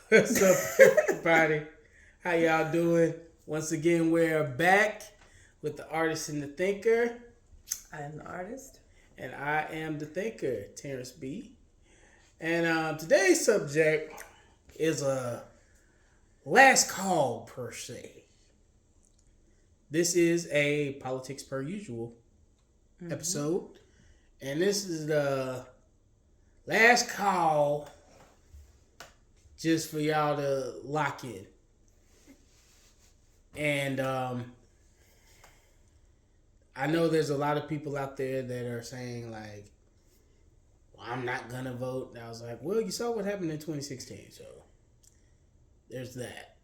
What's up, everybody? How y'all doing? Once again, we're back with the artist and the thinker, I am the artist. and I am the thinker, Terrence B. And today's subject is a last call per se. This is a politics per usual episode, and this is the last call just for y'all to lock in. And I know there's a lot of people out there that are saying like, well, I'm not gonna vote. And I was like, well, you saw what happened in 2016, so there's that.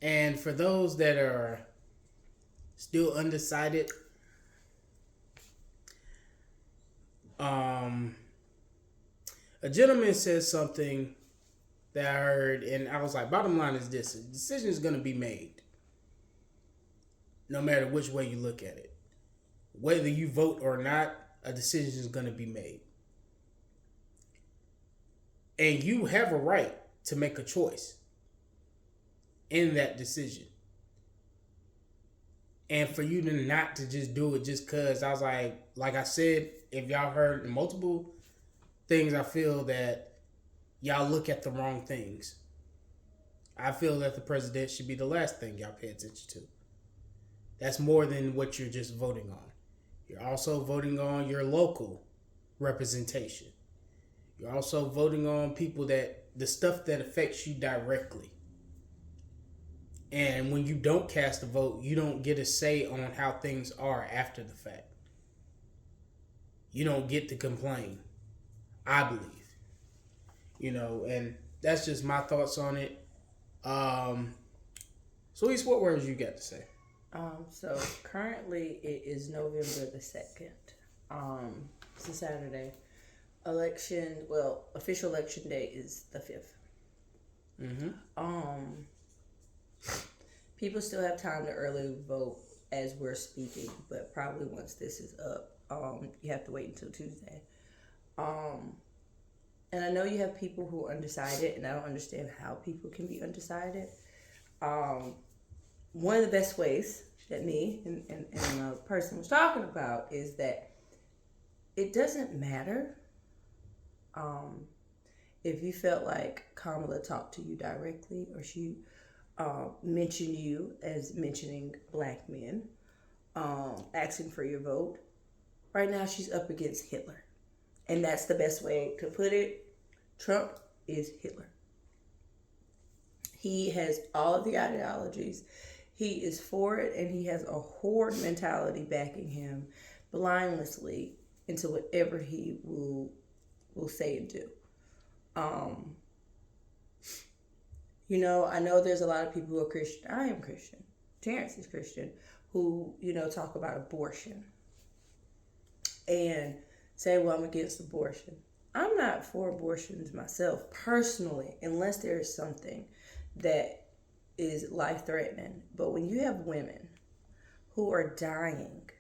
And for those that are still undecided, a gentleman said something that I heard, and I was like, bottom line is this: a decision is going to be made, no matter which way you look at it. Whether you vote or not, a decision is going to be made, and you have a right to make a choice in that decision. And for you to not to just do it just cause, I was like I said, if y'all heard multiple things, I feel that y'all look at the wrong things. I feel that the president should be the last thing y'all pay attention to. That's more than what you're just voting on. You're also voting on your local representation. You're also voting on people that the stuff that affects you directly. And when you don't cast a vote, you don't get a say on how things are after the fact. You don't get to complain, I believe. And that's just my thoughts on it. Luis, what words you got to say? So currently it is November the 2nd. It's a Saturday. Official election day is the 5th. People still have time to early vote as we're speaking, but probably once this is up, you have to wait until Tuesday. And I know you have people who are undecided, and I don't understand how people can be undecided. One of the best ways that me and a person was talking about is that it doesn't matter if you felt like Kamala talked to you directly or she mentioned you as mentioning black men, asking for your vote. Right now she's up against Hitler. And that's the best way to put it. Trump is Hitler. He has all of the ideologies. He is for it, and he has a horde mentality backing him blindlessly into whatever he will say and do. I know there's a lot of people who are Christian. I am Christian. Terrence is Christian, who, talk about abortion and say, well, I'm against abortion. I'm not for abortions myself, personally, unless there is something that is life-threatening. But when you have women who are dying,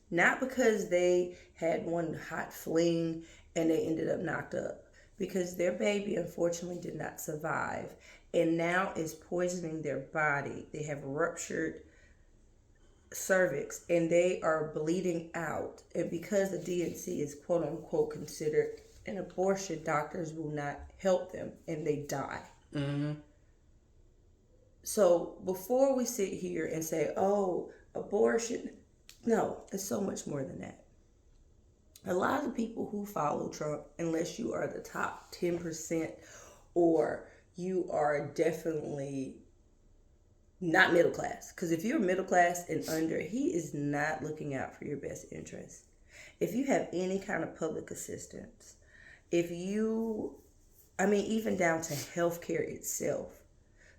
not because they had one hot fling and they ended up knocked up, because their baby unfortunately did not survive and now is poisoning their body. They have ruptured cervix and they are bleeding out. And because the DNC is quote unquote considered an abortion, doctors will not help them and they die. So before we sit here and say, oh, abortion, no, it's so much more than that. A lot of the people who follow Trump, unless you are the top 10% or you are definitely not middle class. Because if you're middle class and under, he is not looking out for your best interest. If you have any kind of public assistance, even down to healthcare itself,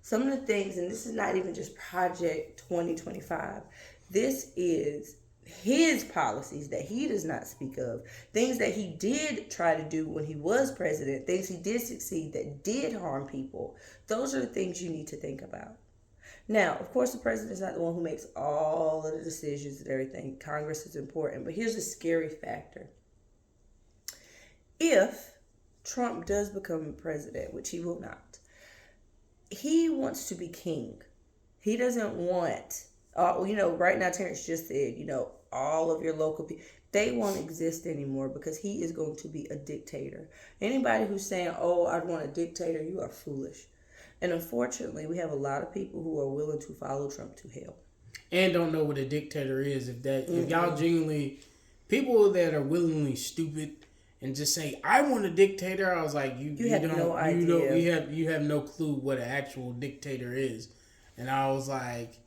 some of the things, and this is not even just Project 2025, this is his policies that he does not speak of, things that he did try to do when he was president, things he did succeed that did harm people. Those are the things you need to think about. Now, of course, the president is not the one who makes all of the decisions and everything. Congress is important, but here's the scary factor. if Trump does become president, which he will not, he wants to be king. He doesn't want, right now Terrence just said, all of your local people, they won't exist anymore because he is going to be a dictator. Anybody who's saying, oh, I want a dictator, you are foolish. And unfortunately, we have a lot of people who are willing to follow Trump to hell. And don't know what a dictator is. If y'all genuinely, people that are willingly stupid and just say, I want a dictator, I was like, you have don't, no idea. you have no clue what an actual dictator is. And I was like,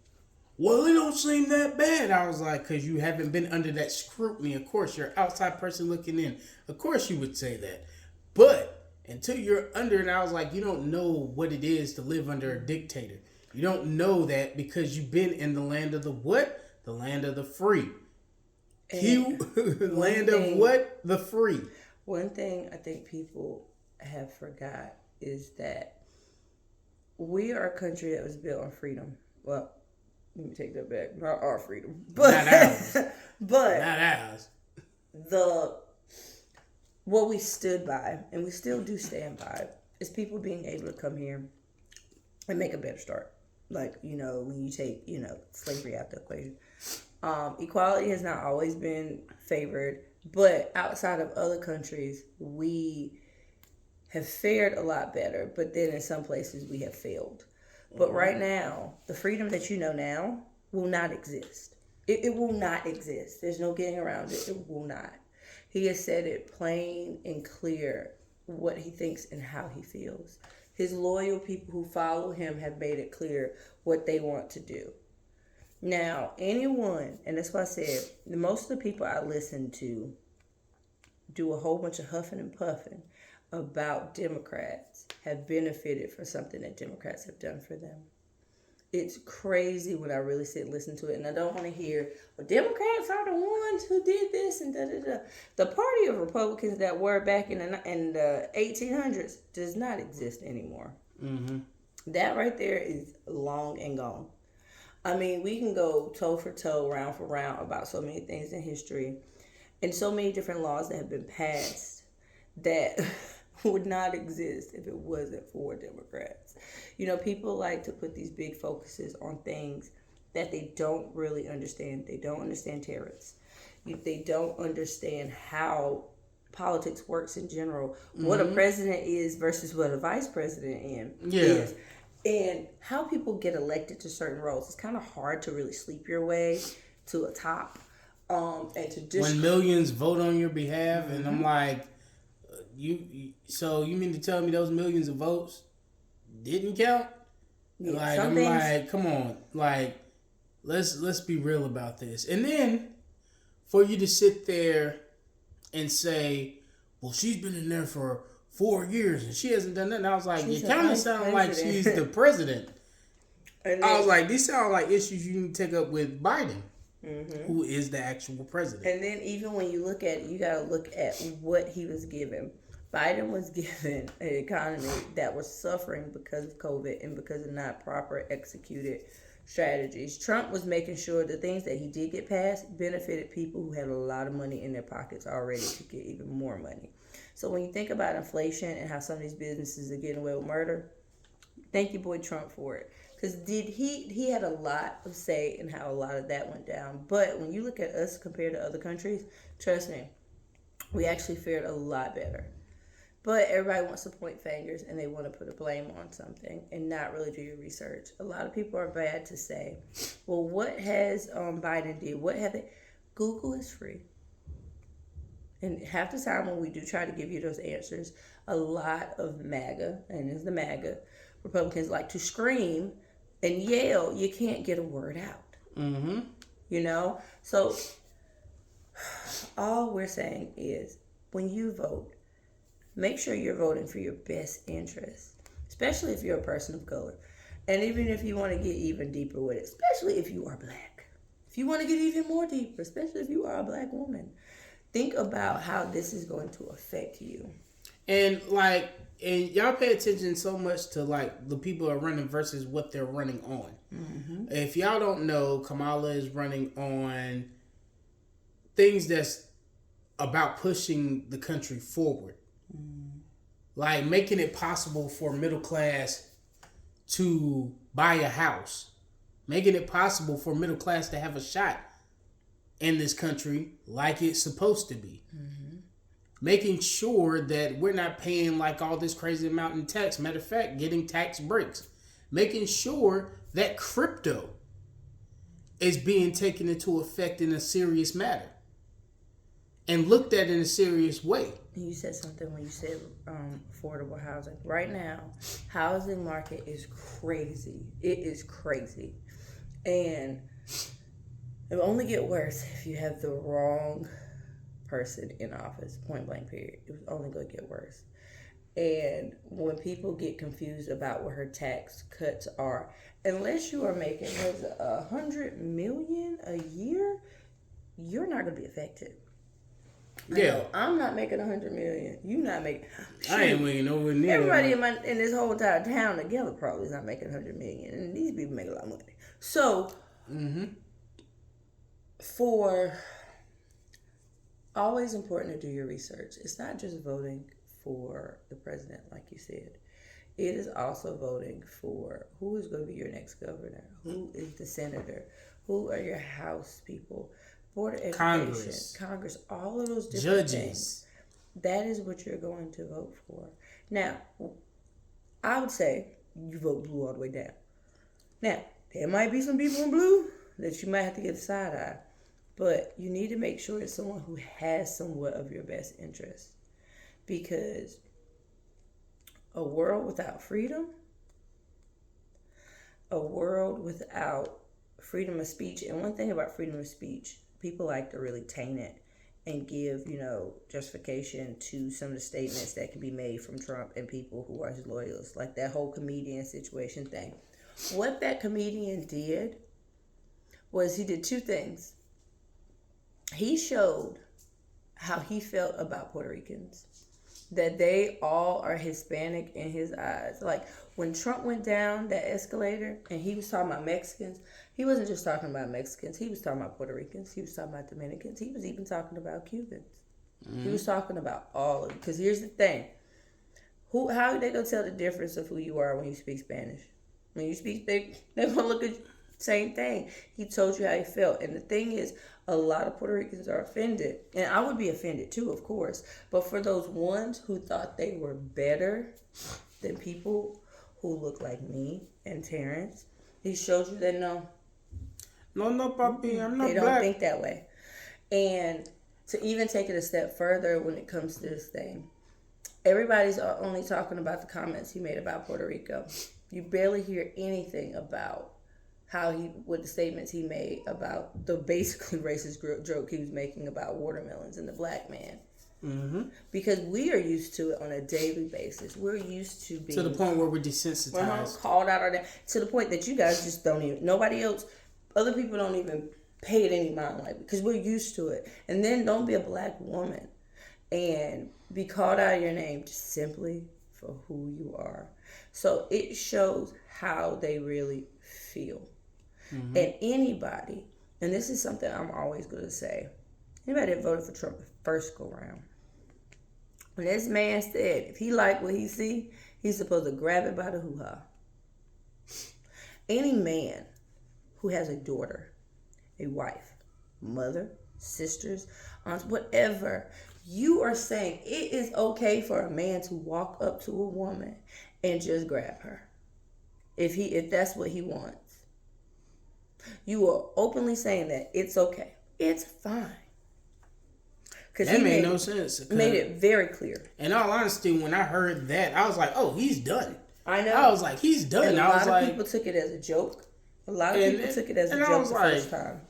well, it don't seem that bad. I was like, because you haven't been under that scrutiny. Of course, you're an outside person looking in. Of course you would say that. But until you're under it, I was like, you don't know what it is to live under a dictator. You don't know that because you've been in the land of the what? The land of the free. Land of what? The free. One thing I think people have forgot is that we are a country that was built on freedom. Well, let me take that back. Not our freedom, but not ours. but not ours. What we stood by, and we still do stand by, is people being able to come here and make a better start. Like, when you take, slavery out the equation. Equality has not always been favored, but outside of other countries, we have fared a lot better. But then in some places, we have failed. But right now, the freedom that you know now will not exist. It will not exist. There's no getting around it. It will not. He has said it plain and clear what he thinks and how he feels. His loyal people who follow him have made it clear what they want to do. Now, anyone, and that's why I said, most of the people I listen to do a whole bunch of huffing and puffing about Democrats have benefited from something that Democrats have done for them. It's crazy when I really sit and listen to it, and I don't want to hear, well, Democrats are the ones who did this and da-da-da. The party of Republicans that were back in the 1800s does not exist anymore. Mm-hmm. That right there is long and gone. I mean, we can go toe for toe, round for round about so many things in history and so many different laws that have been passed that would not exist if it wasn't for Democrats. People like to put these big focuses on things that they don't really understand. They don't understand tariffs. They don't understand how politics works in general. Mm-hmm. What a president is versus what a vice president is. And how people get elected to certain roles. It's kind of hard to really sleep your way to a top. And to when millions vote on your behalf, mm-hmm. and I'm like, so you mean to tell me those millions of votes didn't count? Yeah, I'm like, come on, like, let's be real about this. And then for you to sit there and say, well, she's been in there for 4 years and she hasn't done nothing. I was like, you kind of sound like she's the president. And then, I was like, these sound like issues you need to take up with Biden. Mm-hmm. Who is the actual president. And then even when you look at it, you got to look at what he was given. Biden was given an economy that was suffering because of COVID and because of not proper executed strategies. Trump was making sure the things that he did get passed benefited people who had a lot of money in their pockets already to get even more money. So when you think about inflation and how some of these businesses are getting away with murder, thank you, boy Trump, for it. Because he had a lot of say in how a lot of that went down. But when you look at us compared to other countries, trust me, we actually fared a lot better. But everybody wants to point fingers and they want to put a blame on something and not really do your research. A lot of people are bad to say, well, what has Biden did? What have they? Google is free. And half the time when we do try to give you those answers, a lot of MAGA, and it's the MAGA, Republicans like to scream and yell, you can't get a word out. Mm-hmm. So all we're saying is when you vote, make sure you're voting for your best interest, especially if you're a person of color. And even if you want to get even deeper with it, especially if you are black. If you want to get even more deeper, especially if you are a black woman, think about how this is going to affect you. And y'all pay attention so much to the people are running versus what they're running on. Mm-hmm. If y'all don't know, Kamala is running on things that's about pushing the country forward. Like making it possible for middle class to buy a house. Making it possible for middle class to have a shot in this country like it's supposed to be. Making sure that we're not paying like all this crazy amount in tax. Matter of fact, getting tax breaks. Making sure that crypto is being taken into effect in a serious matter and looked at in a serious way. You said something when you said affordable housing. Right now, housing market is crazy. It is crazy. And it will only get worse if you have the wrong person in office, point blank period. It was only going to get worse. And when people get confused about what her tax cuts are, unless you are making $100 million a year, you're not going to be affected. Yeah, I'm not making $100 million. You not making. I ain't making nowhere near. Everybody in this whole entire town together probably is not making $100 million, and these people make a lot of money. So, for always important to do your research. It's not just voting for the president, like you said. It is also voting for who is going to be your next governor, who is the senator, who are your House people, Board of Education, Congress, all of those different things. That is what you're going to vote for. Now, I would say you vote blue all the way down. Now, there might be some people in blue that you might have to get a side eye, but you need to make sure it's someone who has somewhat of your best interest. Because a world without freedom, a world without freedom of speech, and one thing about freedom of speech, people like to really taint it and give, justification to some of the statements that can be made from Trump and people who are his loyalists, like that whole comedian situation thing. What that comedian did was he did two things. He showed how he felt about Puerto Ricans, that they all are Hispanic in his eyes. Like when Trump went down that escalator and he was talking about Mexicans, he wasn't just talking about Mexicans. He was talking about Puerto Ricans. He was talking about Dominicans. He was even talking about Cubans. He was talking about all of it. Because here's the thing. How are they going to tell the difference of who you are when you speak Spanish? When you speak, they're going to look at you. Same thing. He told you how he felt. And the thing is, a lot of Puerto Ricans are offended. And I would be offended too, of course. But for those ones who thought they were better than people who look like me and Terrence, he showed you that no, papi, I'm not they don't think that way. And to even take it a step further when it comes to this thing, everybody's only talking about the comments he made about Puerto Rico. You barely hear anything about what the statements he made about the basically racist joke he was making about watermelons and the black man. Because we are used to it on a daily basis. We're used to being... To the point where we're desensitized. Called out to the point that you guys just don't even... Nobody else... Other people don't even pay it any mind, like, because we're used to it. And then don't be a black woman and be called out of your name just simply for who you are. So it shows how they really feel. And anybody, and this is something I'm always going to say, anybody that voted for Trump the first go round, when this man said if he liked what he see, he's supposed to grab it by the hoo-ha. Any man who has a daughter, a wife, mother, sisters, aunts, whatever, you are saying it is okay for a man to walk up to a woman and just grab her if that's what he wants. You are openly saying that it's okay. It's fine. Because that made no sense. Made it very clear. In all honesty, when I heard that, I was like, "Oh, he's done." I know. I was like, "He's done." And a lot of people took it as a joke. A lot of people took it as a joke the first time.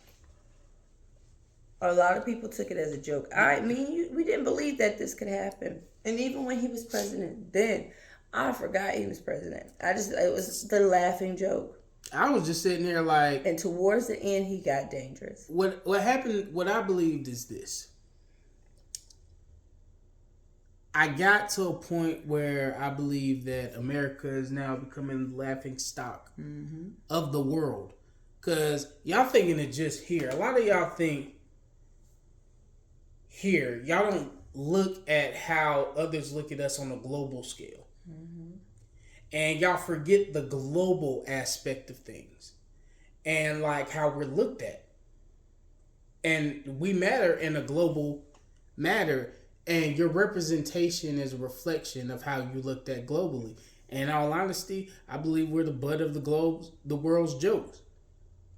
A lot of people took it as a joke. We didn't believe that this could happen. And even when he was president, then I forgot he was president. It was the laughing joke. I was just sitting there like... And towards the end, he got dangerous. What happened, what I believed is this. I got to a point where I believe that America is now becoming the laughing stock of the world. Because y'all thinking it just here. A lot of y'all think here. Y'all don't look at how others look at us on a global scale. And y'all forget the global aspect of things and like how we're looked at. And we matter in a global matter, and your representation is a reflection of how you looked at globally. And in all honesty, I believe we're the butt of the world's jokes.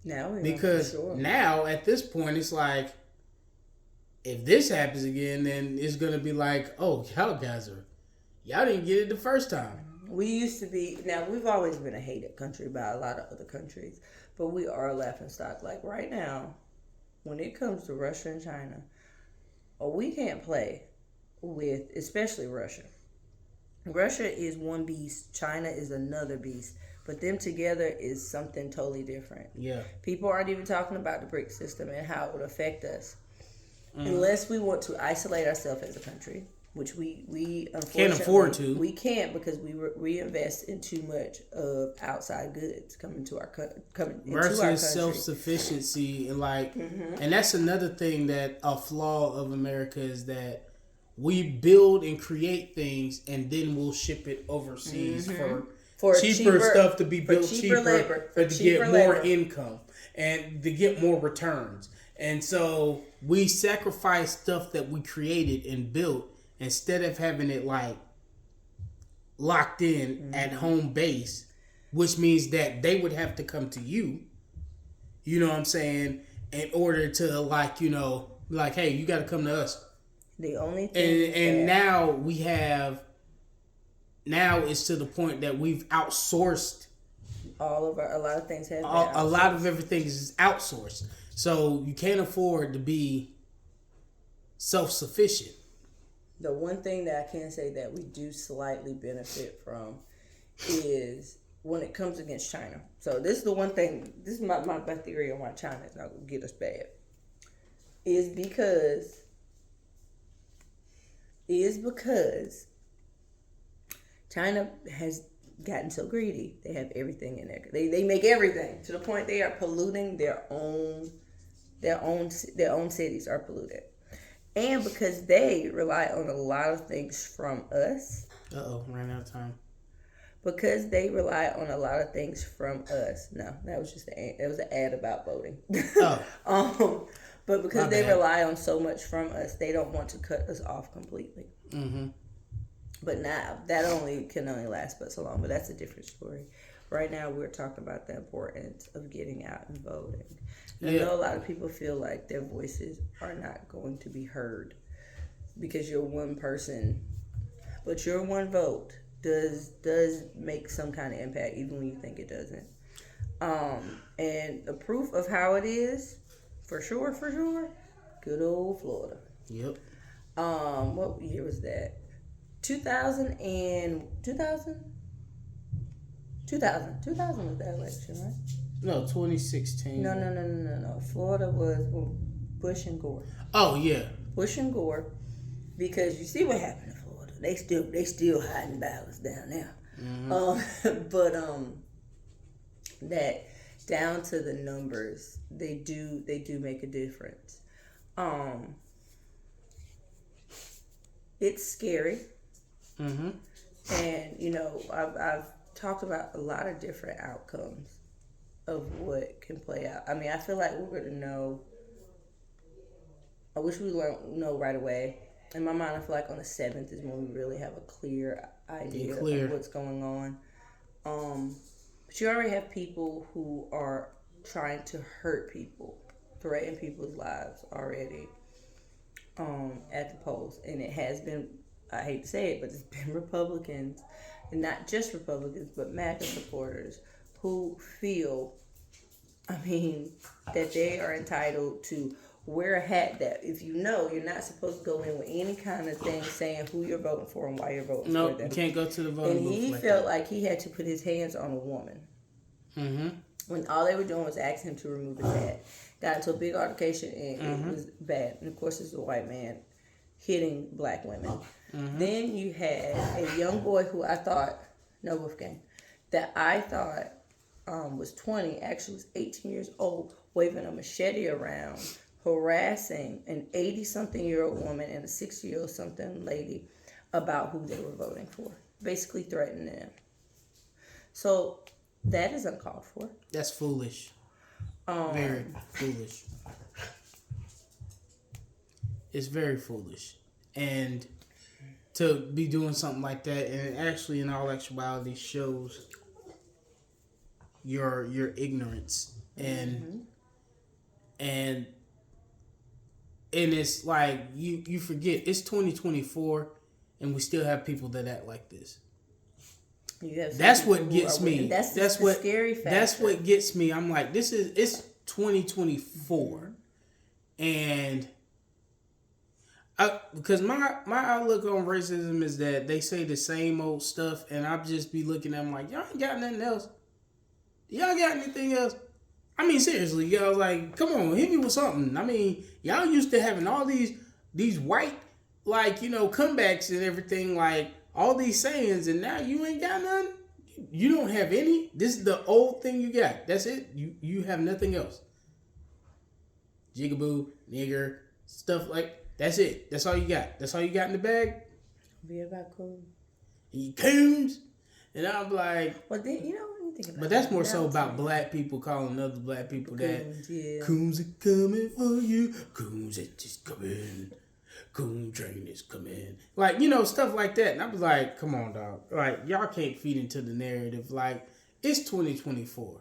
Now we are, Because for sure. now at this point it's like, if this happens again, then it's gonna be like, oh, y'all didn't get it the first time. We used to be, now we've always been a hated country by a lot of other countries, but we are a laughingstock. Like right now, when it comes to Russia and China, we can't play with, especially Russia. Russia is one beast, China is another beast, but them together is something totally different. Yeah. People aren't even talking about the BRIC system and how it would affect us. Unless we want to isolate ourselves as a country, which we unfortunately can't afford to. We can't, because we invest in too much of outside goods coming to our versus self-sufficiency, and like, and that's another thing that a flaw of America is that we build and create things and then we'll ship it overseas for cheaper stuff to be built cheaper labor, but to get more income and to get more returns. And so we sacrifice stuff that we created and built instead of having it like locked in at home base, which means that they would have to come to you, you know what I'm saying, in order to like, you know, like, hey, you got to come to us. The only thing and now it's to the point that we've outsourced a lot of things have a lot of everything is outsourced. So you can't afford to be self-sufficient. The one thing that I can say that we do slightly benefit from is when it comes against China. So this is the one thing, this is my theory on why China is not going to get us bad. Is because China has gotten so greedy. They have everything in there. They make everything to the point they are polluting their own cities are polluted. And because they rely on a lot of things from us. Ran out of time. Because they rely on a lot of things from us. No, that was an ad about voting. But because they rely on so much from us, they don't want to cut us off completely. But now that can only last but so long. But that's a different story. Right now, we're talking about the importance of getting out and voting. And I know a lot of people feel like their voices are not going to be heard because you're one person, but your one vote does make some kind of impact, even when you think it doesn't. And the proof of how it is, for sure, good old Florida. Yep. What year was that? 2000 was that election, right? No, 2016. No. Florida was Bush and Gore. Oh yeah, Bush and Gore, because you see what happened in Florida. They still hiding ballots down there. But that down to the numbers, they do make a difference. It's scary. And you know, I've talked about a lot of different outcomes of what can play out. I mean, I feel like we're going to know. I wish we know right away. In my mind, I feel like on the 7th is when we really have a clear idea of what's going on. But you already have people who are trying to hurt people, threaten people's lives already at the polls. And it has been, I hate to say it, but it's been Republicans, and not just Republicans, but MAGA supporters who feel, that they are entitled to wear a hat that, if you know, you're not supposed to go in with any kind of thing saying who you're voting for and why you're voting for them. No, you can't go to the voting booth. And he felt like he had to put his hands on a woman. When all they were doing was asking him to remove his hat. Got into a big altercation, and it was bad. And of course, it's a white man hitting black women. Then you had a young boy who I thought, that I thought was 20, actually was 18 years old, waving a machete around, harassing an 80-something-year-old woman and a 60-year-old something lady about who they were voting for, basically threatening them. So that is uncalled for. That's foolish. Very foolish. It's very foolish. And to be doing something like that, and it actually, in all actuality, shows your ignorance and it's like you forget it's 2024 and we still have people that act like this. That's what gets me. That's what scary factor. That's what gets me. I'm like, it's 2024, and because my outlook on racism is that they say the same old stuff, and I'll just be looking at them like, y'all ain't got nothing else. Y'all got anything else? I mean, seriously, y'all like, come on, hit me with something. I mean, y'all used to having all these white, like, comebacks and everything, like all these sayings, and now you ain't got none. You don't have any. This is the old thing you got. That's it. You have nothing else. Jigaboo, nigger, stuff like that's it. That's all you got. That's all you got in the bag. Be about cool. You coons, and I'm like, well, then when you think about. But that's more so about black people calling other black people that coons are coming for you. Coons are just coming. Coon train is coming. Like, stuff like that. And I was like, come on, dog. Like, y'all can't feed into the narrative. Like, it's 2024.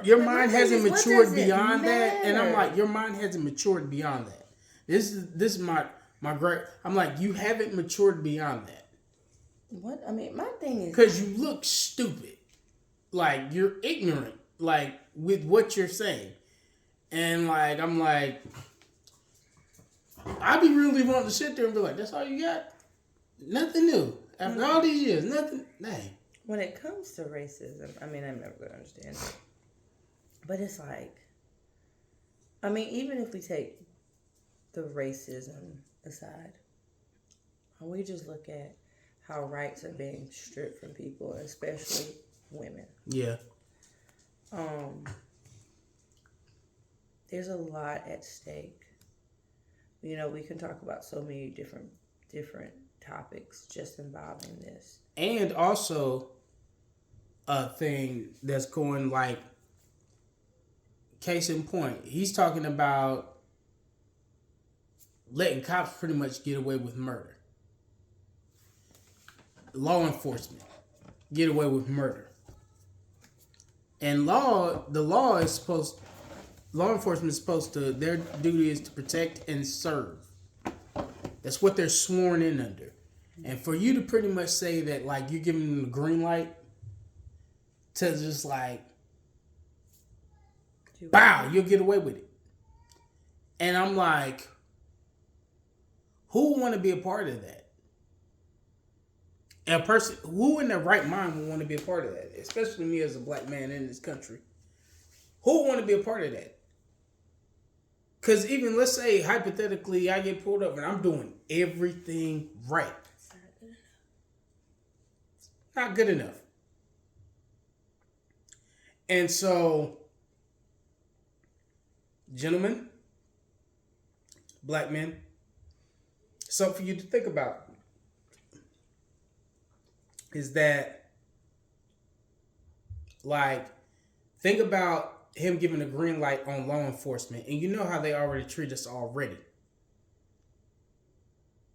Your mind hasn't matured beyond that. And I'm like, your mind hasn't matured beyond that. This is my great. I'm like, you haven't matured beyond that. What? I mean, my thing is. Because you look stupid. Like, you're ignorant. Like, with what you're saying. And, like, I'm like. I be really wanting to sit there and be like, that's all you got? Nothing new. After all these years, nothing. Dang. When it comes to racism, I mean, I'm never going to understand it. But it's like, I mean, even if we take the racism aside, and we just look at how rights are being stripped from people, especially women. Yeah. There's a lot at stake. We can talk about so many different topics just involving this. And also a thing that's going like, case in point, he's talking about letting cops pretty much get away with murder. Law enforcement get away with murder. And law enforcement is supposed to, their duty is to protect and serve. That's what they're sworn in under. And for you to pretty much say that, like, you're giving them the green light to just like, bow, you'll get away with it. And I'm like, who would want to be a part of that? A person, who in their right mind would want to be a part of that? Especially me as a black man in this country. Who would want to be a part of that? Because even, let's say, hypothetically, I get pulled up and I'm doing everything right. Not good enough. And so, gentlemen, black men, something for you to think about is that, like, think about him giving a green light on law enforcement, and you know how they already treat us already.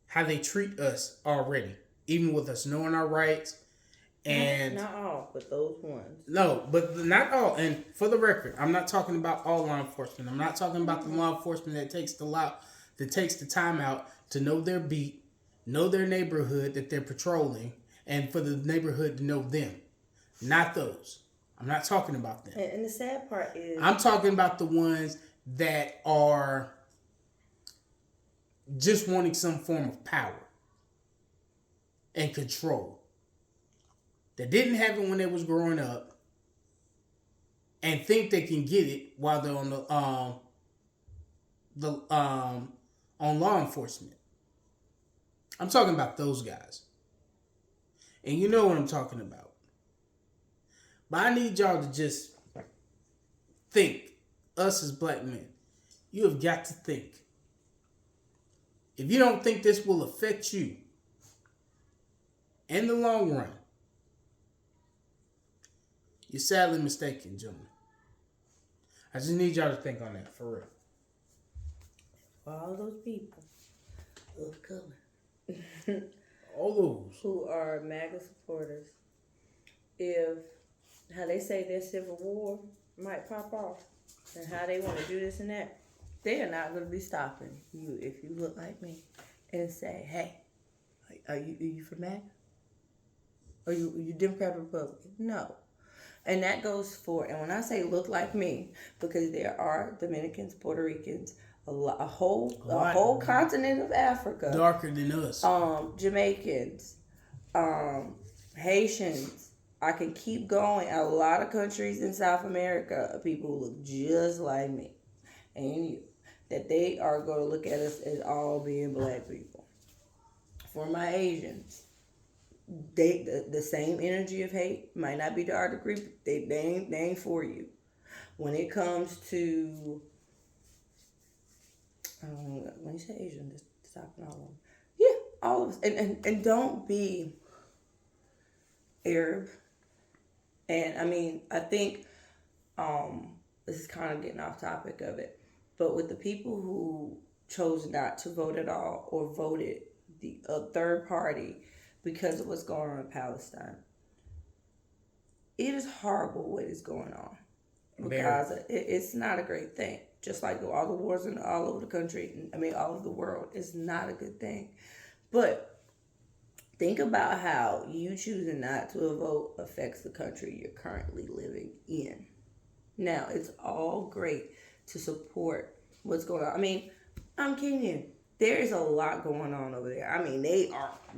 How they treat us already, even with us knowing our rights. And not all, but those ones. No, but not all. And for the record, I'm not talking about all law enforcement. I'm not talking about the law enforcement that takes the time out to know their beat, know their neighborhood that they're patrolling, and for the neighborhood to know them. Not those. I'm not talking about them. And the sad part is, I'm talking about the ones that are just wanting some form of power and control. That didn't have it when they was growing up and think they can get it while they're on on law enforcement. I'm talking about those guys. And you know what I'm talking about. But I need y'all to just think, us as black men, you have got to think. If you don't think this will affect you in the long run, you're sadly mistaken, gentlemen. I just need y'all to think on that, for real. For all those people of color. All those. Who are MAGA supporters. If, how they say their civil war might pop off, and how they want to do this and that, they are not going to be stopping you if you look like me and say, hey, are you for MAGA? Are you Democrat or Republican? No. And that goes for, and when I say look like me, because there are Dominicans, Puerto Ricans, a whole continent of Africa, darker than us, Jamaicans, Haitians. I can keep going. A lot of countries in South America, people who look just like me and you, that they are going to look at us as all being black people. For my Asians, the same energy of hate might not be to our degree. They ain't for you. When it comes to when you say Asian, just stopping all of them. Yeah, all of us. And don't be Arab. And I mean, I think this is kind of getting off topic of it. But with the people who chose not to vote at all or voted the third party because of what's going on in Palestine, it is horrible what is going on. Because it's not a great thing. Just like all the wars all over the country, all over the world, is not a good thing. But think about how you choosing not to vote affects the country you're currently living in. Now, it's all great to support what's going on. I'm Kenyan. There is a lot going on over there.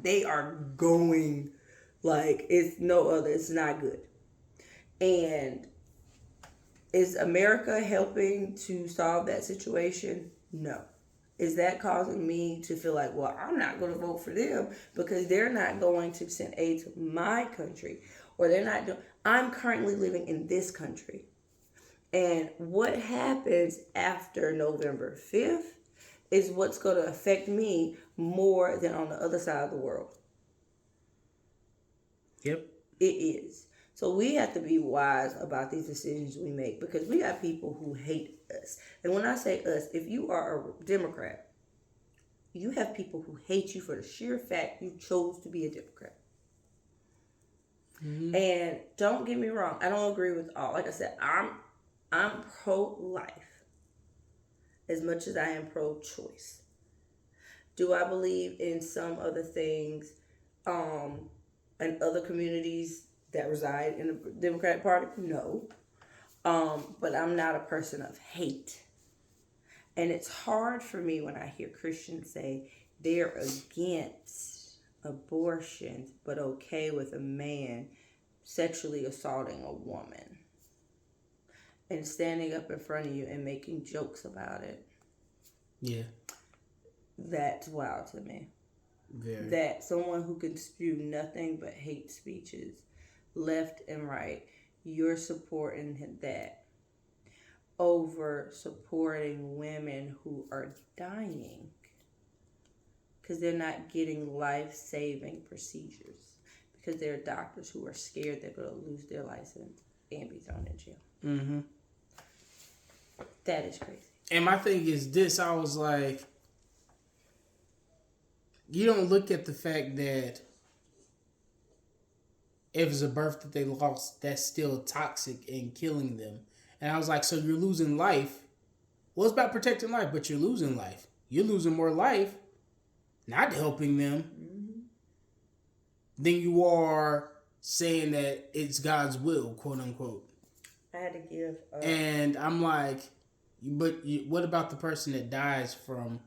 They are going like it's no other. It's not good. And is America helping to solve that situation? No. Is that causing me to feel like, well, I'm not going to vote for them because they're not going to send aid to my country, or they're not doing? I'm currently living in this country. And what happens after November 5th is what's going to affect me more than on the other side of the world. Yep. It is. So we have to be wise about these decisions we make, because we got people who hate us. And when I say us, if you are a Democrat, you have people who hate you for the sheer fact you chose to be a Democrat. Mm-hmm. And don't get me wrong, I don't agree with all. Like I said, I'm pro-life as much as I am pro-choice. Do I believe in some other things and other communities that reside in the Democratic Party? No. But I'm not a person of hate. And it's hard for me when I hear Christians say they're against abortions, but okay with a man sexually assaulting a woman and standing up in front of you and making jokes about it. Yeah. That's wild to me. Very. That someone who can spew nothing but hate speeches left and right, you're supporting that over supporting women who are dying because they're not getting life-saving procedures, because there are doctors who are scared they're going to lose their license and be thrown in jail. Mm-hmm. That is crazy. And my thing is this, I was like, you don't look at the fact that if it's a birth that they lost, that's still toxic and killing them. And I was like, so you're losing life. Well, it's about protecting life, but you're losing life. You're losing more life, not helping them, than you are saying that it's God's will, quote unquote. I had to give and I'm like, what about the person that dies from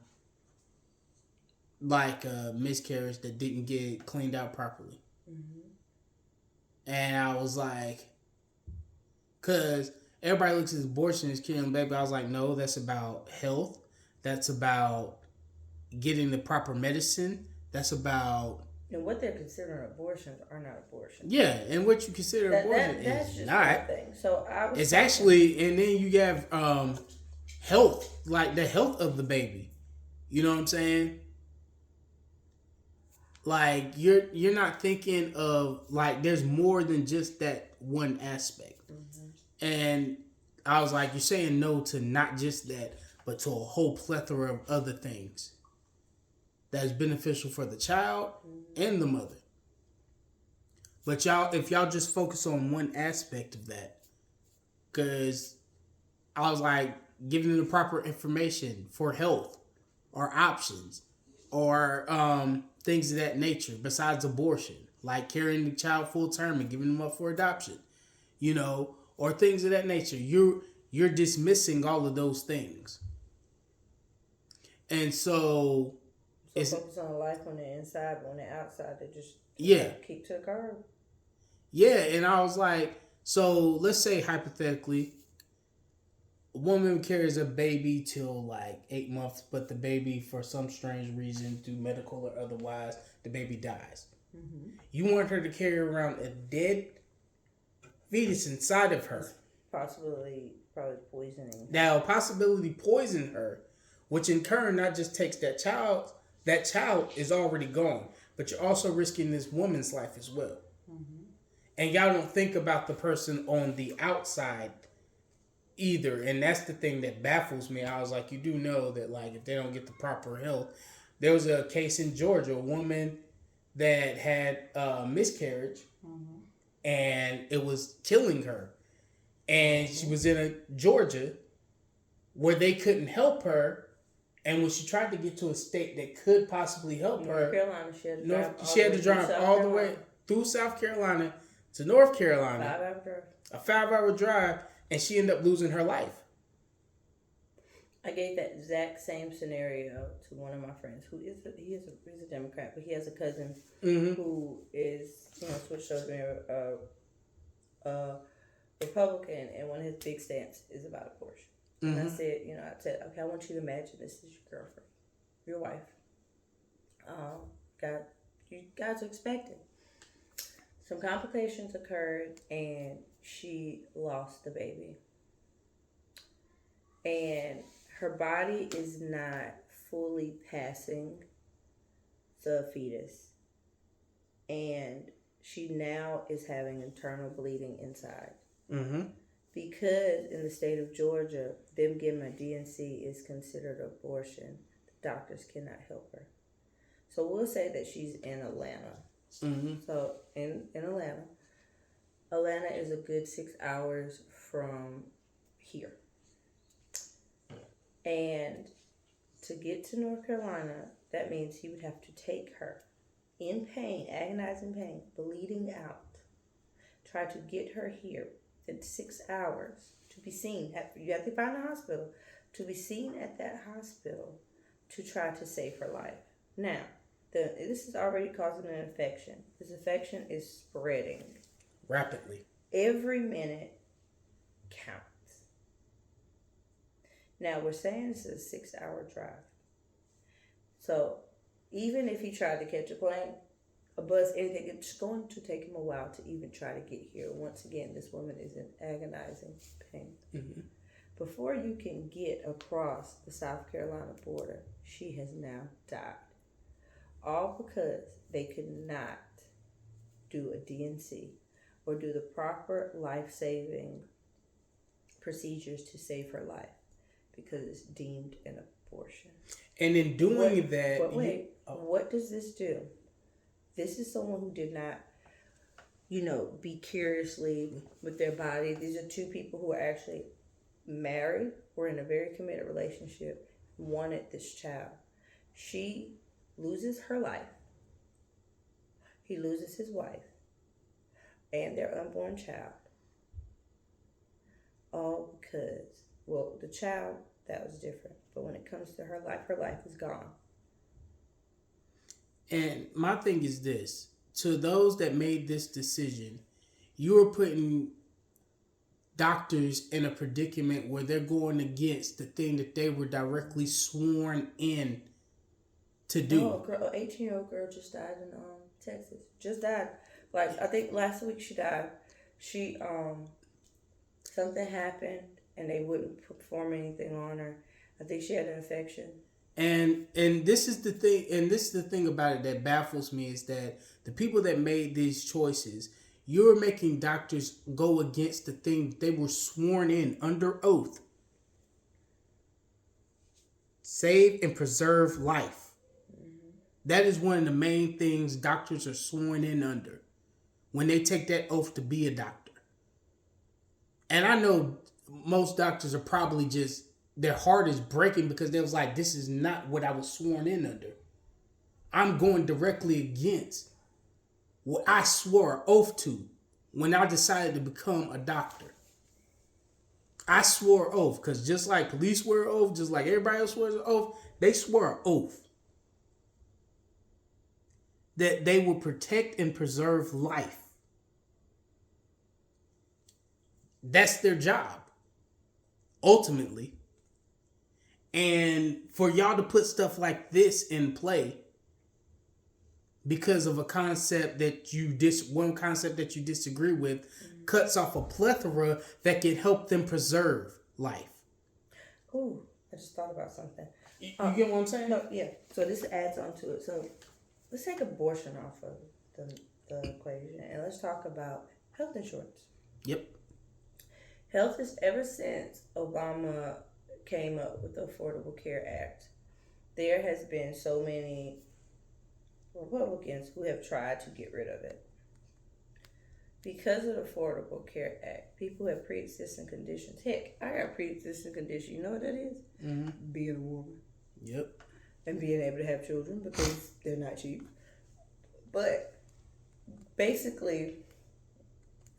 like a miscarriage that didn't get cleaned out properly? Mm-hmm. And I was like, because everybody looks at abortion as killing a baby. I was like, no, that's about health. That's about getting the proper medicine. That's about... And what they're considering abortions are not abortions. Yeah, and what you consider abortion that's is just not. One thing. So I was it's actually, and then you have health, like the health of the baby. You know what I'm saying? Like you're not thinking of like there's more than just that one aspect. And I was like, you're saying no to not just that, but to a whole plethora of other things that's beneficial for the child and the mother. But y'all, if y'all just focus on one aspect of that, because I was like giving them the proper information for health or options or things of that nature besides abortion, like carrying the child full term and giving them up for adoption, you know, or things of that nature. You're dismissing all of those things, and so it's focus on life on the inside, but on the outside, they just yeah, keep to the curb. yeah. And I was like, so let's say hypothetically, a woman carries a baby till like 8 months, but the baby, for some strange reason, through medical or otherwise, the baby dies. Mm-hmm. You want her to carry around a dead fetus inside of her. Probably poisoning. Now, possibility poison her, which in turn not just takes that child is already gone, but you're also risking this woman's life as well. Mm-hmm. And y'all don't think about the person on the outside either, and that's the thing that baffles me. I was like, you do know that like if they don't get the proper help, there was a case in Georgia, a woman that had a miscarriage, mm-hmm. and it was killing her, and mm-hmm. she was in Georgia where they couldn't help her, and when she tried to get to a state that could possibly help North her, Carolina, she had to drive all the way through South Carolina to North Carolina, 5-hour drive. A 5-hour drive. And she ended up losing her life. I gave that exact same scenario to one of my friends who he's a Democrat, but he has a cousin mm-hmm. who is switched over to a Republican, and one of his big stance is about abortion. Mm-hmm. And I said, okay, I want you to imagine this is your girlfriend, your wife. You guys are expecting. Some complications occurred, and she lost the baby. And her body is not fully passing the fetus. And she now is having internal bleeding inside. Mm-hmm. Because in the state of Georgia, them giving a DNC is considered abortion. The doctors cannot help her. So we'll say that she's in Atlanta. Mm-hmm. So in Atlanta is a good 6 hours from here. And to get to North Carolina, that means he would have to take her in pain, agonizing pain, bleeding out, try to get her here in 6 hours to be seen. You have to find a hospital to be seen at that hospital to try to save her life. Now, this is already causing an infection. This infection is spreading rapidly. Every minute counts. Now, we're saying this is a 6-hour drive. So, even if he tried to catch a plane, a bus, anything, it's going to take him a while to even try to get here. Once again, this woman is in agonizing pain. Mm-hmm. Before you can get across the South Carolina border, she has now died. All because they could not do a DNC or do the proper life-saving procedures to save her life because it's deemed an abortion. And in doing that... But wait, what does this do? This is someone who did not, be curiously with their body. These are two people who are actually married, were in a very committed relationship, wanted this child. She loses her life. He loses his wife and their unborn child. All because, the child, that was different. But when it comes to her life is gone. And my thing is this. To those that made this decision, you are putting doctors in a predicament where they're going against the thing that they were directly sworn in to do. An 18-year-old girl just died in Texas. Just died. Like, I think last week she died. She, something happened and they wouldn't perform anything on her. I think she had an infection. And this is the thing about it that baffles me is that the people that made these choices, you're making doctors go against the thing they were sworn in under oath. Save and preserve life. That is one of the main things doctors are sworn in under when they take that oath to be a doctor. And I know most doctors are probably just, their heart is breaking because they was like, this is not what I was sworn in under. I'm going directly against what I swore an oath to when I decided to become a doctor. I swore an oath because just like police swear an oath, just like everybody else swears an oath, they swore an oath that they will protect and preserve life. That's their job, ultimately. And for y'all to put stuff like this in play because of a concept that one concept that you disagree with, cuts off a plethora that can help them preserve life. Ooh, I just thought about something. You get what I'm saying? No, yeah. So this adds on to it. So let's take abortion off of the equation and let's talk about health insurance. Yep. Health is, ever since Obama came up with the Affordable Care Act, there has been so many Republicans who have tried to get rid of it. Because of the Affordable Care Act, people have pre-existing conditions. Heck, I got a pre-existing condition. You know what that is? Mm-hmm. Being a woman. Yep. And being able to have children because they're not cheap. But basically,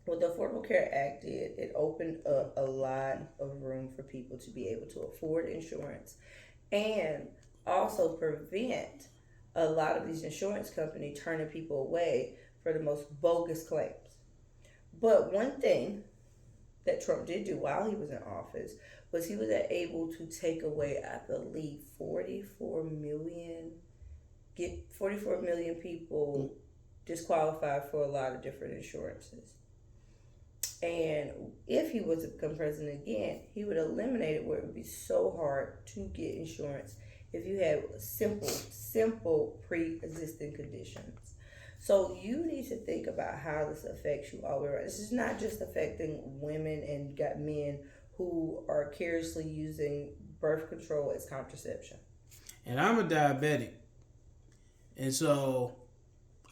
what the Affordable Care Act did, it opened up a lot of room for people to be able to afford insurance and also prevent a lot of these insurance companies turning people away for the most bogus claims. But one thing that Trump did do while he was in office was he was able to take away, I believe, 44 million people disqualified for a lot of different insurances. And if he was to become president again, he would eliminate it where it would be so hard to get insurance if you had simple pre-existing conditions. So you need to think about how this affects you all the way around. This is not just affecting women and got men who are carelessly using birth control as contraception. And I'm a diabetic. And so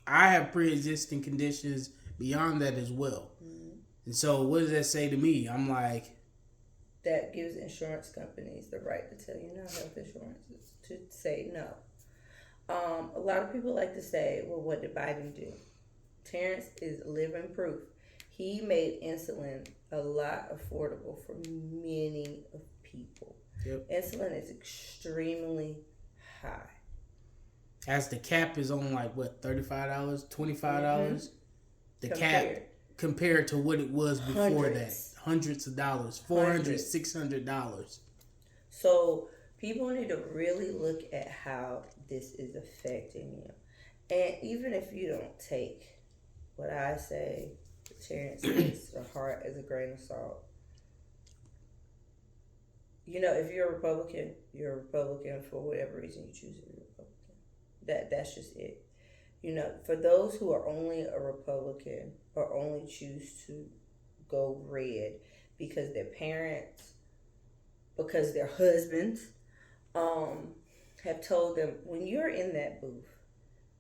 I have pre-existing conditions beyond that as well. Mm-hmm. And so what does that say to me? I'm like, that gives insurance companies the right to tell you no, health insurance, to say no. A lot of people like to say, well, what did Biden do? Terrence is living proof. He made insulin a lot affordable for many of people. Yep. Insulin is extremely high. As the cap is on like what, $35, $25? Mm-hmm. The cap compared to what it was before that. Hundreds of dollars, $400, $600. So people need to really look at how this is affecting you. And even if you don't take what I say, Terrence says, to heart as a grain of salt. You know, if you're a Republican for whatever reason you choose to be a Republican. That's just it. You know, for those who are only a Republican or only choose to go red because their parents, because their husbands, have told them, when you're in that booth,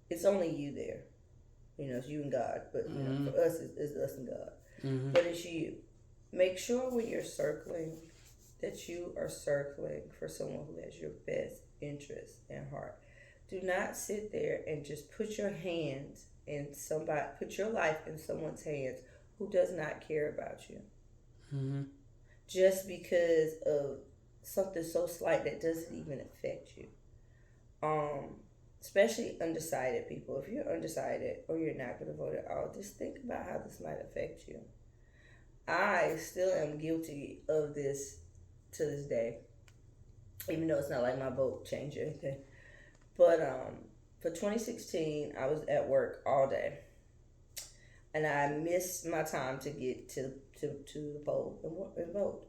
it's only you there. You know, it's you and God. But you know, for us, it's us and God. Mm-hmm. But it's you. Make sure when you're circling that you are circling for someone who has your best interest in heart. Do not sit there and just put your life in someone's hands who does not care about you. Mm-hmm. Just because of something so slight that doesn't even affect you. Especially undecided people. If you're undecided or you're not going to vote at all, just think about how this might affect you. I still am guilty of this to this day, even though it's not like my vote changed anything. But for 2016, I was at work all day, and I missed my time to get to the poll and vote.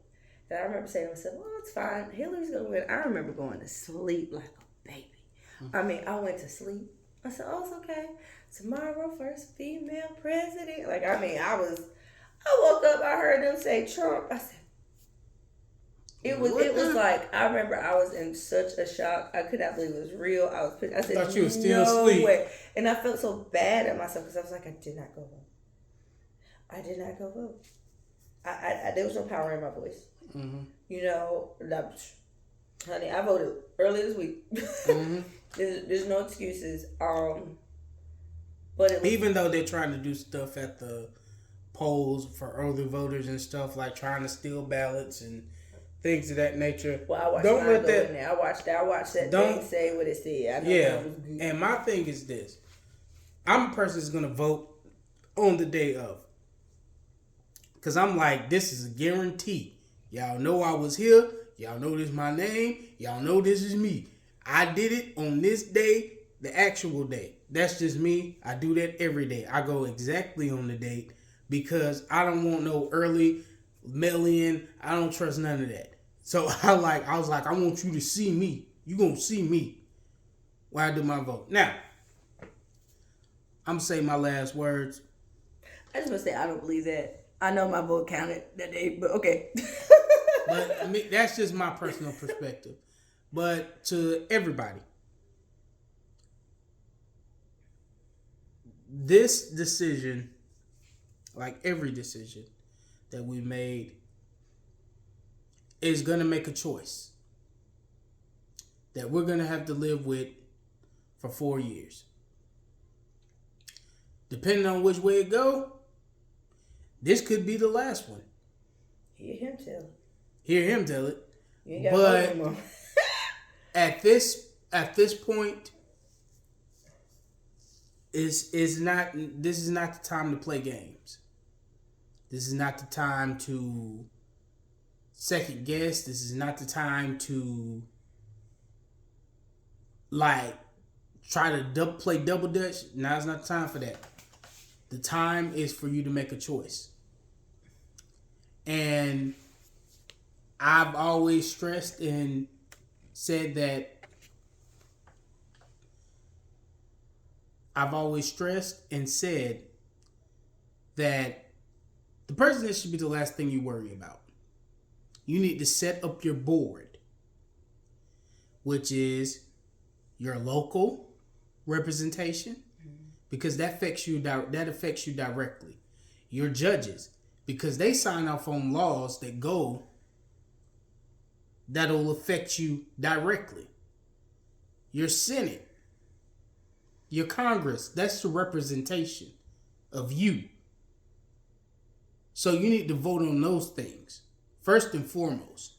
And I remember saying to myself, "Well, it's fine. Hillary's gonna win." I remember going to sleep like a baby. I mean, I went to sleep. I said, "Oh, it's okay. Tomorrow, first female president." Like, I mean, I woke up, I heard them say Trump. I said, it was like, I remember I was in such a shock. I could not believe it was real. I said, thought you were still no asleep. way. And I felt so bad at myself because I was like, I did not go vote. I did not go vote. There was no power in my voice. Mm-hmm. You know, honey, I voted early this week. Mm-hmm. There's no excuses. But even though they're trying to do stuff at the polls for early voters and stuff, like trying to steal ballots and things of that nature. Well, I watched don't let that. In there. I watched that thing say what it said. I know that was good. And my thing is this: I'm a person that's gonna vote on the day of, because I'm like, this is a guarantee. Y'all know I was here. Y'all know this is my name. Y'all know this is me. I did it on this day, the actual day. That's just me. I do that every day. I go exactly on the date because I don't want no early mail-in. I don't trust none of that. So I was like, I want you to see me. You gonna see me when I do my vote. Now, I'm gonna say my last words. I just want to say I don't believe that. I know my vote counted that day, but okay. But I mean, that's just my personal perspective. But to everybody, this decision, like every decision that we made, is going to make a choice that we're going to have to live with for 4 years. Depending on which way it go, this could be the last one. Hear him tell it. Hear him tell it. You ain't got no more. at this point, this is not the time to play games. This is not the time to second guess. This is not the time to try to play double dutch. Now it's not the time for that. The time is for you to make a choice. And I've always stressed and said that the president should be the last thing you worry about. You need to set up your board, which is your local representation, because that affects you directly. Your judges, because they sign off on laws that'll affect you directly. Your Senate, your Congress, that's the representation of you. So you need to vote on those things first and foremost.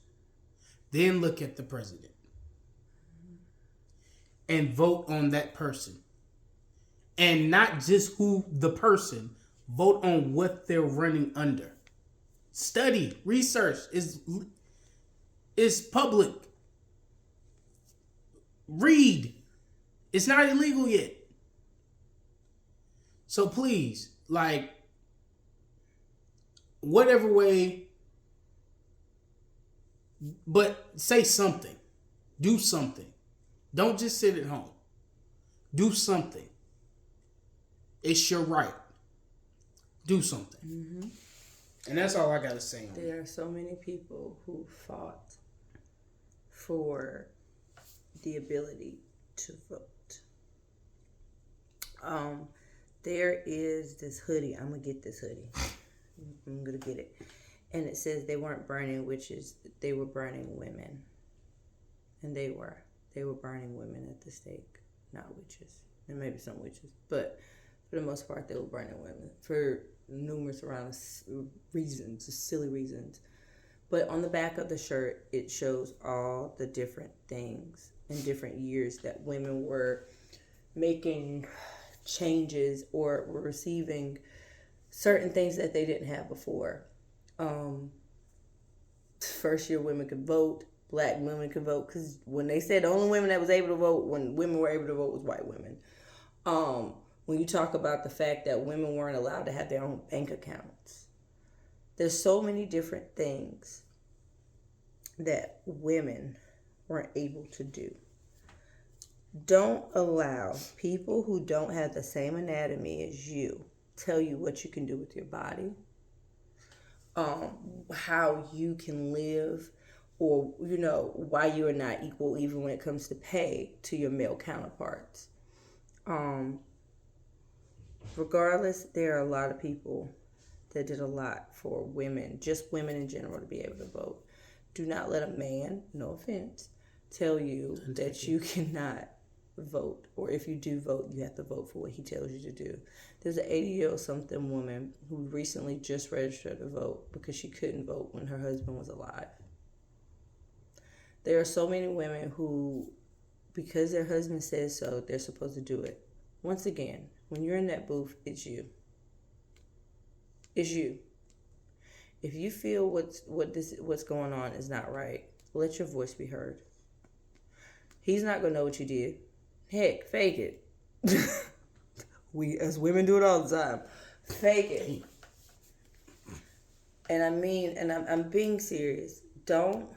Then look at the president and vote on that person. And not just who the person, vote on what they're running under. Study, research is public. Read. It's not illegal yet. So please, whatever way, but say something. Do something. Don't just sit at home. Do something. It's your right. Do something. Mm-hmm. And that's all I got to say on There are so many people who fought for the ability to vote. There is this hoodie. I'm going to get this hoodie. I'm going to get it. And it says they weren't burning witches. They were burning women. And they were. They were burning women at the stake. Not witches. And maybe some witches. But for the most part, they were burning women. For numerous around reasons, silly reasons. But on the back of the shirt, it shows all the different things in different years that women were making changes or were receiving certain things that they didn't have before. First year women could vote, black women could vote, because when they said the only women that was able to vote, when women were able to vote, was white women. When you talk about the fact that women weren't allowed to have their own bank accounts, there's so many different things that women weren't able to do. Don't allow people who don't have the same anatomy as you tell you what you can do with your body, how you can live, or why you are not equal even when it comes to pay to your male counterparts. Um, Regardless, there are a lot of people that did a lot for women, just women in general, to be able to vote. Do not let a man, no offense, tell you that you cannot vote, or if you do vote, you have to vote for what he tells you to do. There's an 80-year-old something woman who recently just registered to vote because she couldn't vote when her husband was alive. There are so many women who, because their husband says so, they're supposed to do it. Once again, when you're in that booth, it's you. It's you. If you feel what's going on is not right, let your voice be heard. He's not gonna know what you did. Heck, fake it. We as women do it all the time. Fake it. And I'm being serious. Don't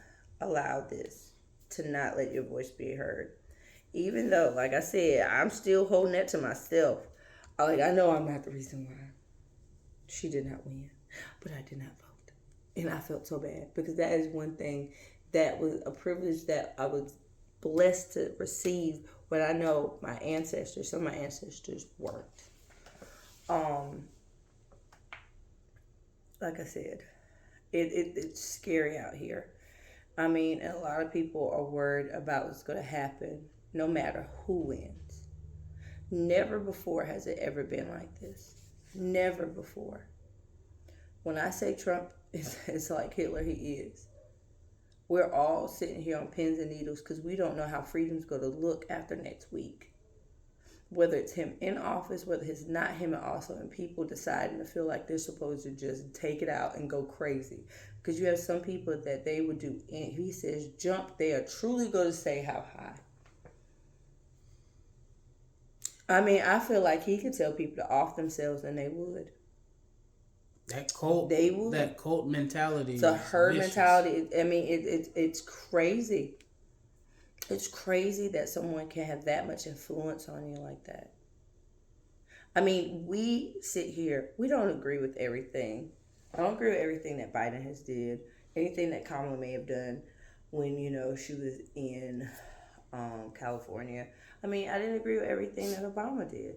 allow this to not let your voice be heard. Even though, like I said, I'm still holding that to myself. I know I'm not the reason why she did not win, but I did not vote. And I felt so bad because that is one thing that was a privilege that I was blessed to receive when I know some of my ancestors weren't. Like I said, it's scary out here. I mean, and a lot of people are worried about what's going to happen no matter who wins. Never before has it ever been like this. Never before. When I say Trump is like Hitler, he is. We're all sitting here on pins and needles because we don't know how freedom's going to look after next week. Whether it's him in office, whether it's not him in office, and people deciding to feel like they're supposed to just take it out and go crazy. Because you have some people that they would do, and he says jump, they are truly going to say how high. I mean, I feel like he could tell people to off themselves and they would. That cult mentality. It's a herd vicious. mentality. I mean, it's crazy. It's crazy that someone can have that much influence on you like that. I mean, we sit here, we don't agree with everything. I don't agree with everything that Biden has did, anything that Kamala may have done when, she was in California. I mean, I didn't agree with everything that Obama did.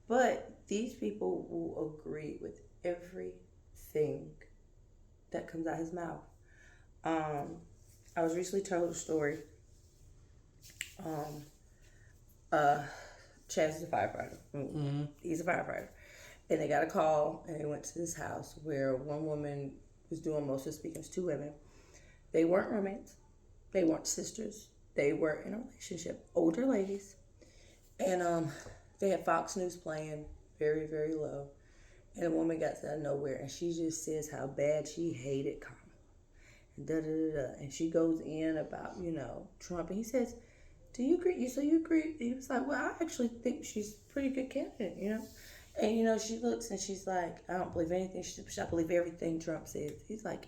But these people will agree with everything that comes out his mouth. I was recently told a story. Chaz is a firefighter. Mm-hmm. He's a firefighter. And they got a call and they went to this house where one woman was doing most of the speaking. It was two women. They weren't roommates. They weren't sisters. They were in a relationship. Older ladies. And they had Fox News playing very, very low. And a woman got out of nowhere and she just says how bad she hated Kamala. And da-da-da-da. And she goes in about, Trump. And he says, do you agree? So you agree? He was like, well, I actually think she's a pretty good candidate, And, she looks and she's like, I don't believe anything. I believe everything Trump says. He's like,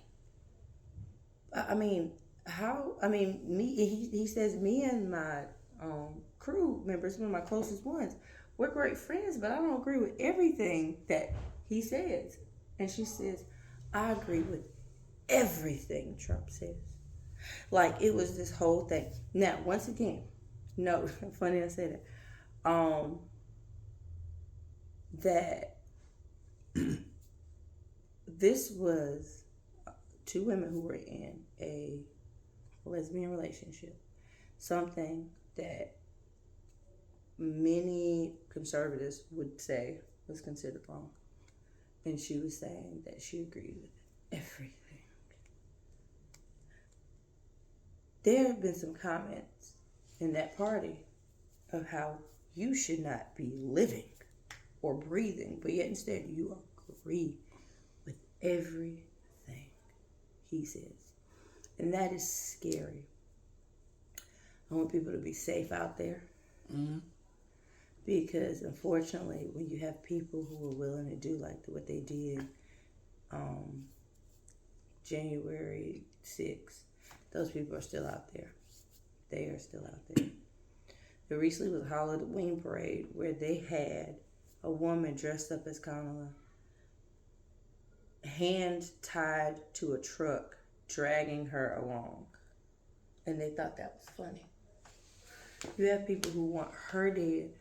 I mean, how? I mean, he says, me and my crew members, one of my closest ones, we're great friends, but I don't agree with everything that he says. And she says, I agree with everything Trump says. Like, it was this whole thing. Now, once again, no, funny I said it. That this was two women who were in a lesbian relationship. Something that many conservatives would say was considered wrong. And she was saying that she agreed with everything. There have been some comments in that party of how you should not be living or breathing, but yet instead you agree with everything he says. And that is scary. I want people to be safe out there. Mm-hmm. Because unfortunately, when you have people who are willing to do like what they did January 6th, Those people are still out there. They are still out there. There recently was a Halloween parade where they had a woman dressed up as Kamala, hand tied to a truck, dragging her along. And they thought that was funny. You have people who want her dead,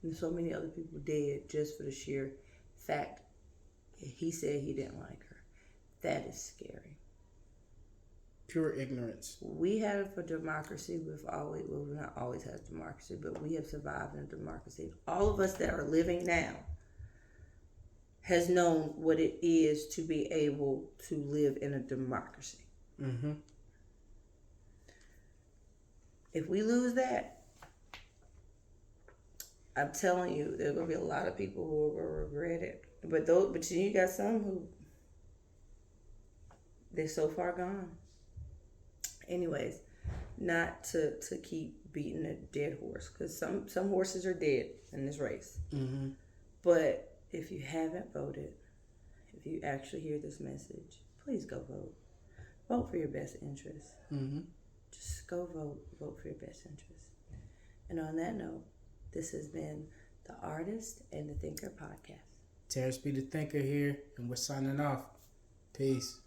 and so many other people dead just for the sheer fact that he said he didn't like her. That is scary. Pure ignorance. We have a democracy. We've not always had democracy, but we have survived in a democracy. All of us that are living now has known what it is to be able to live in a democracy. Mm-hmm. If we lose that, I'm telling you, there's gonna be a lot of people who will regret it. But you got some who they're so far gone. Anyways, not to keep beating a dead horse, because some horses are dead in this race. Mm-hmm. But if you haven't voted, if you actually hear this message, please go vote. Vote for your best interest. Mm-hmm. Just go vote. Vote for your best interest. And on that note, this has been the Artist and the Thinker podcast. Terrence B. the Thinker here, and we're signing off. Peace.